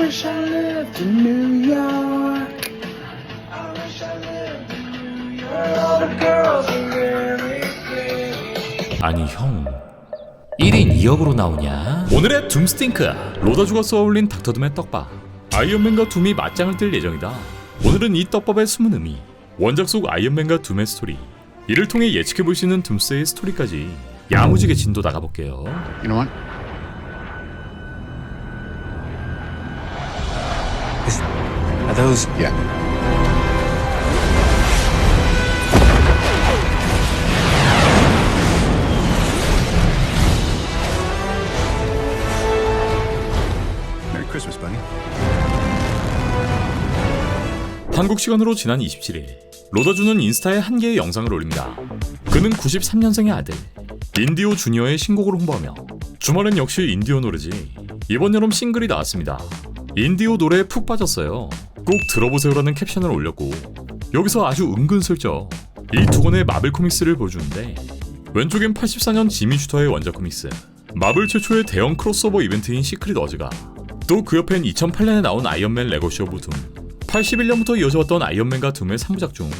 wish I lived in New York. I wish I lived in New York. All the girls are very pretty. 아니 형 1인 2역으로 나오냐? 오늘의 둠스팅크 로다주가 쏘아올린 닥터둠의 떡밥 아이언맨과 둠이 맞짱을 뜰 예정이다. 오늘은 이 떡밥의 숨은 의미, 원작 속 아이언맨과 둠의 스토리, 이를 통해 예측해볼 수 있는 둠스의 스토리까지 야무지게 진도 나가볼게요. You know what? Are those? Yeah. Merry Christmas, buddy. 한국 시간으로 지난 27일 로다주는 인스타에 한 개의 영상을 올립니다. 그는 93년생의 아들 인디오 주니어의 신곡을 홍보하며 주말엔 역시 인디오 노래지, 이번 여름 싱글이 나왔습니다. 인디오 노래에 푹 빠졌어요. 꼭 들어보세요라는 캡션을 올렸고, 여기서 아주 은근슬쩍 이 두 권의 마블 코믹스를 보여주는데, 왼쪽엔 84년 지미 슈터의 원작 코믹스, 마블 최초의 대형 크로스오버 이벤트인 시크릿 워즈가, 또 그 옆엔 2008년에 나온 아이언맨 레거시 오브 둠, 81년부터 이어져왔던 아이언맨과 둠의 3부작 중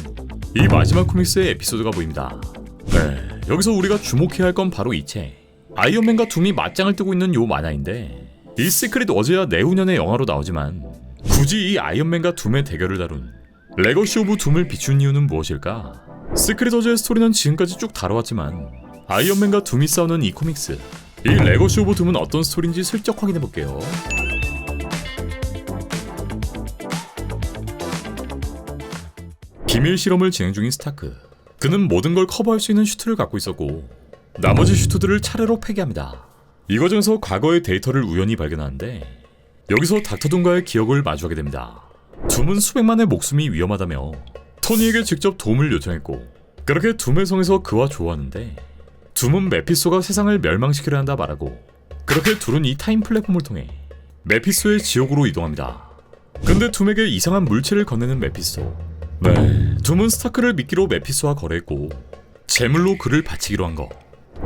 이 마지막 코믹스의 에피소드가 보입니다. 네, 여기서 우리가 주목해야 할 건 바로 이 책, 아이언맨과 둠이 맞짱을 뜨고 있는 요 만화인데, 이 시크릿 워즈야 내후년에 영화로 나오지만 굳이 이 아이언맨과 둠의 대결을 다룬 레거시 오브 둠을 비춘 이유는 무엇일까? 시크릿 워즈의 스토리는 지금까지 쭉 다뤄왔지만 아이언맨과 둠이 싸우는 이 코믹스, 이 레거시 오브 둠은 어떤 스토리인지 슬쩍 확인해볼게요. 비밀 실험을 진행 중인 스타크, 그는 모든 걸 커버할 수 있는 슈트를 갖고 있었고 나머지 슈트들을 차례로 폐기합니다. 이 과정에서 과거의 데이터를 우연히 발견하는데, 여기서 닥터둠과의 기억을 마주하게 됩니다. 둠은 수백만의 목숨이 위험하다며 토니에게 직접 도움을 요청했고, 그렇게 둠의 성에서 그와 조우하는데, 둠은 메피스토가 세상을 멸망시키려 한다 말하고, 그렇게 둘은 이 타임 플랫폼을 통해 메피스토의 지옥으로 이동합니다. 근데 둠에게 이상한 물체를 건네는 메피스토. 네, 둠은 스타크를 미끼로 메피스토와 거래했고 제물로 그를 바치기로 한 거.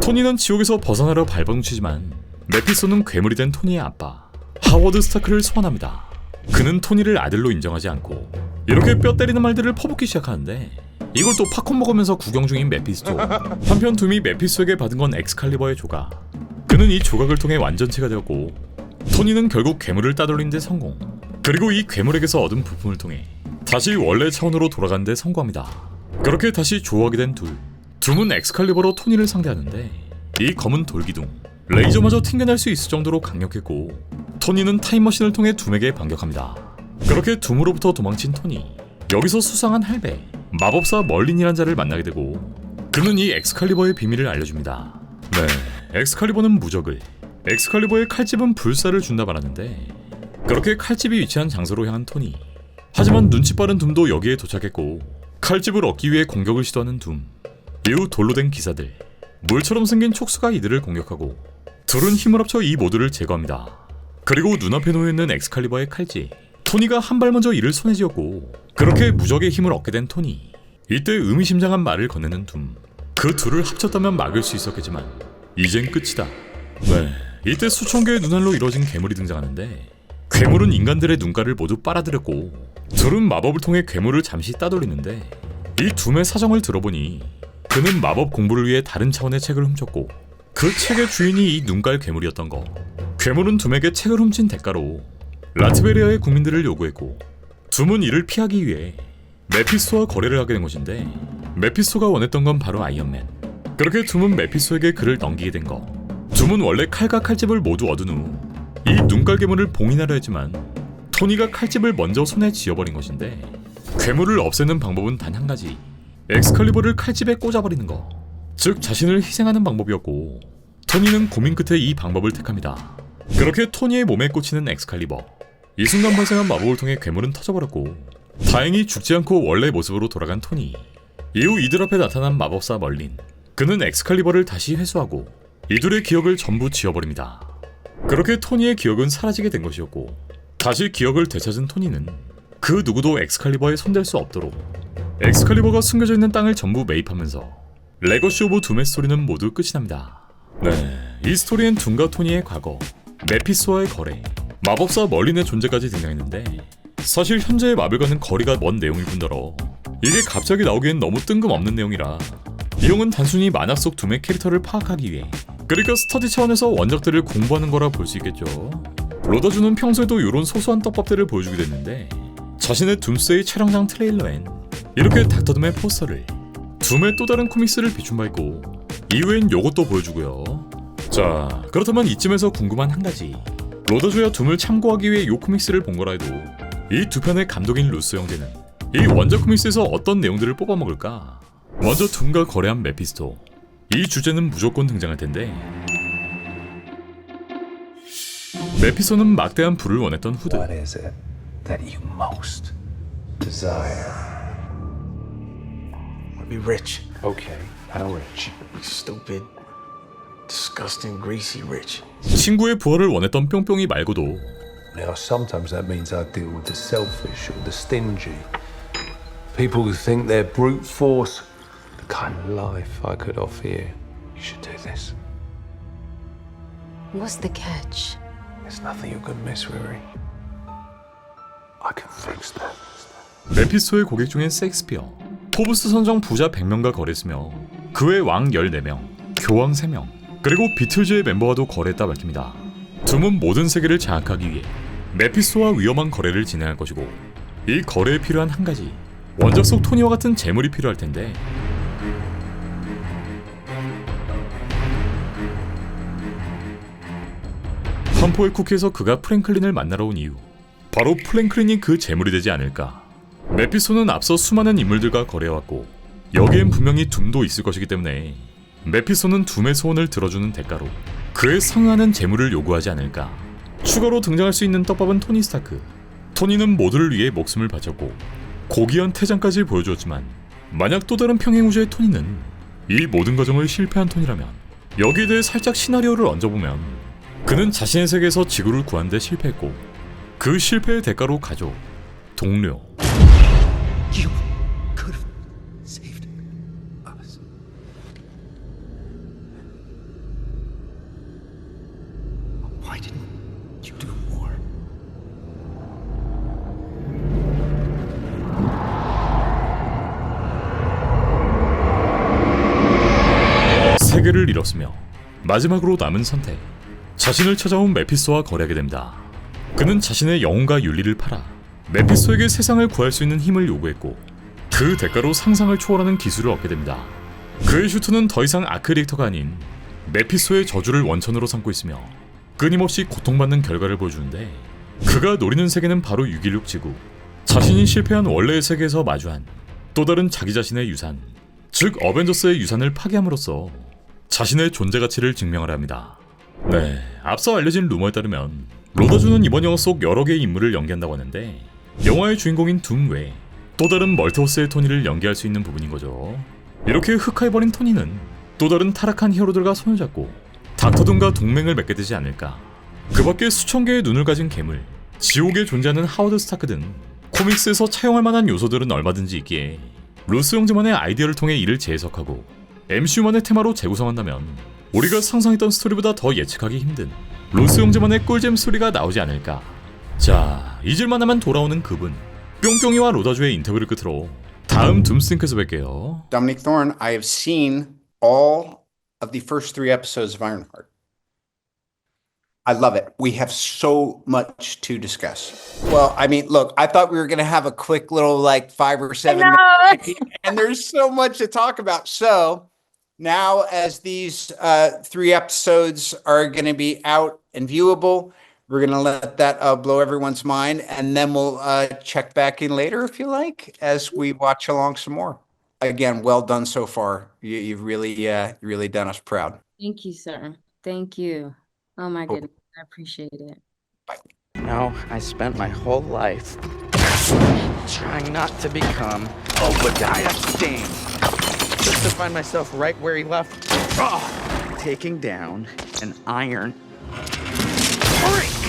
토니는 지옥에서 벗어나려 발버둥치지만 메피스토는 괴물이 된 토니의 아빠 하워드 스타크를 소환합니다. 그는 토니를 아들로 인정하지 않고 이렇게 뼈 때리는 말들을 퍼붓기 시작하는데, 이걸 또 팝콘 먹으면서 구경 중인 메피스토. 한편 둠이 메피스토에게 받은 건 엑스칼리버의 조각. 그는 이 조각을 통해 완전체가 되었고, 토니는 결국 괴물을 따돌리는 데 성공. 그리고 이 괴물에게서 얻은 부품을 통해 다시 원래 차원으로 돌아가는 데 성공합니다. 그렇게 다시 조우하게 된 둘. 둠은 엑스칼리버로 토니를 상대하는데, 이 검은 돌기둥, 레이저마저 튕겨낼 수 있을 정도로 강력했고, 토니는 타임머신을 통해 둠에게 반격합니다. 그렇게 둠으로부터 도망친 토니, 여기서 수상한 할배, 마법사 멀린이란 자를 만나게 되고, 그는 이 엑스칼리버의 비밀을 알려줍니다. 네, 엑스칼리버는 무적을, 엑스칼리버의 칼집은 불사를 준다 말하는데, 그렇게 칼집이 위치한 장소로 향한 토니. 하지만 눈치 빠른 둠도 여기에 도착했고, 칼집을 얻기 위해 공격을 시도하는 둠. 이후 돌로 된 기사들, 물처럼 생긴 촉수가 이들을 공격하고, 둘은 힘을 합쳐 이 모두를 제거합니다. 그리고 눈앞에 놓여있는 엑스칼리버의 칼집, 토니가 한 발 먼저 이를 손에 쥐었고, 그렇게 무적의 힘을 얻게 된 토니. 이때 의미심장한 말을 건네는 둠. 그 둘을 합쳤다면 막을 수 있었겠지만 이젠 끝이다. 네, 이때 수천 개의 눈알로 이루어진 괴물이 등장하는데, 괴물은 인간들의 눈깔을 모두 빨아들였고, 둘은 마법을 통해 괴물을 잠시 따돌리는데, 이 둠의 사정을 들어보니 그는 마법 공부를 위해 다른 차원의 책을 훔쳤고, 그 책의 주인이 이 눈깔 괴물이었던 거. 괴물은 둠에게 책을 훔친 대가로 라트베리아의 국민들을 요구했고, 둠은 이를 피하기 위해 메피스토와 거래를 하게 된 것인데, 메피스토가 원했던 건 바로 아이언맨. 그렇게 둠은 메피스토에게 그를 넘기게 된 거. 둠은 원래 칼과 칼집을 모두 얻은 후 이 눈깔 괴물을 봉인하려 했지만 토니가 칼집을 먼저 손에 쥐어버린 것인데, 괴물을 없애는 방법은 단 한 가지, 엑스칼리버를 칼집에 꽂아버리는 거. 즉 자신을 희생하는 방법이었고, 토니는 고민 끝에 이 방법을 택합니다. 그렇게 토니의 몸에 꽂히는 엑스칼리버. 이 순간 발생한 마법을 통해 괴물은 터져버렸고, 다행히 죽지 않고 원래 모습으로 돌아간 토니. 이후 이들 앞에 나타난 마법사 멀린. 그는 엑스칼리버를 다시 회수하고 이들의 기억을 전부 지워버립니다. 그렇게 토니의 기억은 사라지게 된 것이었고, 다시 기억을 되찾은 토니는 그 누구도 엑스칼리버에 손댈 수 없도록 엑스칼리버가 숨겨져 있는 땅을 전부 매입하면서 레거시 오브 둠의 스토리는 모두 끝이 납니다. 네, 이 스토리엔 둠과 토니의 과거, 메피스토와의 거래, 마법사 멀린의 존재까지 등장했는데 사실 현재의 마블과는 거리가 먼 내용일 뿐더러 이게 갑자기 나오기엔 너무 뜬금없는 내용이라 이 영은 단순히 만화 속 둠의 캐릭터를 파악하기 위해 그러니까 스터디 차원에서 원작들을 공부하는 거라 볼 수 있겠죠. 로더주는 평소에도 이런 소소한 떡밥들을 보여주게 됐는데 자신의 둠스의 촬영장 트레일러엔 이렇게 닥터 둠의 포스터를 둠의 또 다른 코믹스를 비춘 바 있고 이후엔 요것도 보여주고요. 자, 그렇다면 이쯤에서 궁금한 한 가지. 로더주야 둠을 참고하기 위해 요 코믹스를 본 거라 해도 이 두 편의 감독인 루소 형제는 이 원작 코믹스에서 어떤 내용들을 뽑아먹을까? 먼저 둠과 거래한 메피스토. 이 주제는 무조건 등장할 텐데 메피스토는 막대한 부를 원했던 후드. What is it that you most desire? I'll be rich. Okay, how rich? Stupid, disgusting, greasy rich. 친구의 부활을 원했던 뿅뿅이 말고도 Now, sometimes that means I deal with the selfish or the stingy. People who think they're brute force. The kind of life I could offer you. You should do this. What's the catch? There's nothing you can miss, Riri. I can fix that. 메피스토의 고객 중엔 셰익스피어, 포브스 선정 부자 100명과 거래했으며 그 외 왕 14명, 교황 3명, 그리고 비틀즈의 멤버와도 거래했다 밝힙니다. 둠은 모든 세계를 장악하기 위해 메피스토와 위험한 거래를 진행할 것이고 이 거래에 필요한 한 가지, 원작 속 토니와 같은 재물이 필요할 텐데 한포의 쿠키에서 그가 프랭클린을 만나러 온 이유, 바로 프랭클린이 그 재물이 되지 않을까. 메피스토는 앞서 수많은 인물들과 거래해왔고 여기엔 분명히 둠도 있을 것이기 때문에 메피스토는 둠의 소원을 들어주는 대가로 그에 상응하는 재물을 요구하지 않을까. 추가로 등장할 수 있는 떡밥은 토니 스타크. 토니는 모두를 위해 목숨을 바쳤고 고귀한 태장까지 보여주었지만 만약 또 다른 평행우주의 토니는 이 모든 과정을 실패한 토니라면 여기에 대해 살짝 시나리오를 얹어보면 그는 자신의 세계에서 지구를 구한 데 실패했고 그 실패의 대가로 가족, 동료, You could have saved us. Why didn't you do more? 세계를 잃었으며 마지막으로 남은 선택, 자신을 찾아온 메피스토와 거래하게 됩니다. 그는 자신의 영혼과 윤리를 팔아 메피스토에게 세상을 구할 수 있는 힘을 요구했고 그 대가로 상상을 초월하는 기술을 얻게 됩니다. 그의 슈트는 더 이상 아크 리액터가 아닌 메피스토의 저주를 원천으로 삼고 있으며 끊임없이 고통받는 결과를 보여주는데 그가 노리는 세계는 바로 616 지구, 자신이 실패한 원래의 세계에서 마주한 또 다른 자기 자신의 유산, 즉 어벤져스의 유산을 파괴함으로써 자신의 존재 가치를 증명하려 합니다. 네, 앞서 알려진 루머에 따르면 로더주는 이번 영화 속 여러 개의 인물을 연기한다고 하는데 영화의 주인공인 둠 외에 또 다른 멀티버스의 토니를 연기할 수 있는 부분인 거죠. 이렇게 흑화해버린 토니는 또 다른 타락한 히어로들과 손을 잡고 닥터 둠과 동맹을 맺게 되지 않을까. 그 밖에 수천 개의 눈을 가진 괴물, 지옥에 존재하는 하워드 스타크 등 코믹스에서 차용할 만한 요소들은 얼마든지 있기에 루스 형제만의 아이디어를 통해 이를 재해석하고 MCU만의 테마로 재구성한다면 우리가 상상했던 스토리보다 더 예측하기 힘든 루스 형제만의 꿀잼 스토리가 나오지 않을까. 자, 잊을만하면 돌아오는 그분, 뿅뿅이와 로더주의 인터뷰를 끝으로 다음 둠스팅크에서 뵐게요. Dominic Thorne, I have seen all of the first 3 episodes of Ironheart. I love it. We have so much to discuss. Well, I mean, look, I thought we were going to have a quick little like 5 or 7 minutes, and there's so much to talk about. So now as these 3 episodes are going to be out and viewable, we're going to let that blow everyone's mind, and then we'll check back in later if you like as we watch along some more. Again, well done so far. You've really done us proud. Thank you, sir. Thank you. Oh my goodness, I appreciate it. You know, I spent my whole life trying not to become Obadiah Stane. Just to find myself right where he left, taking down an iron. Hurry!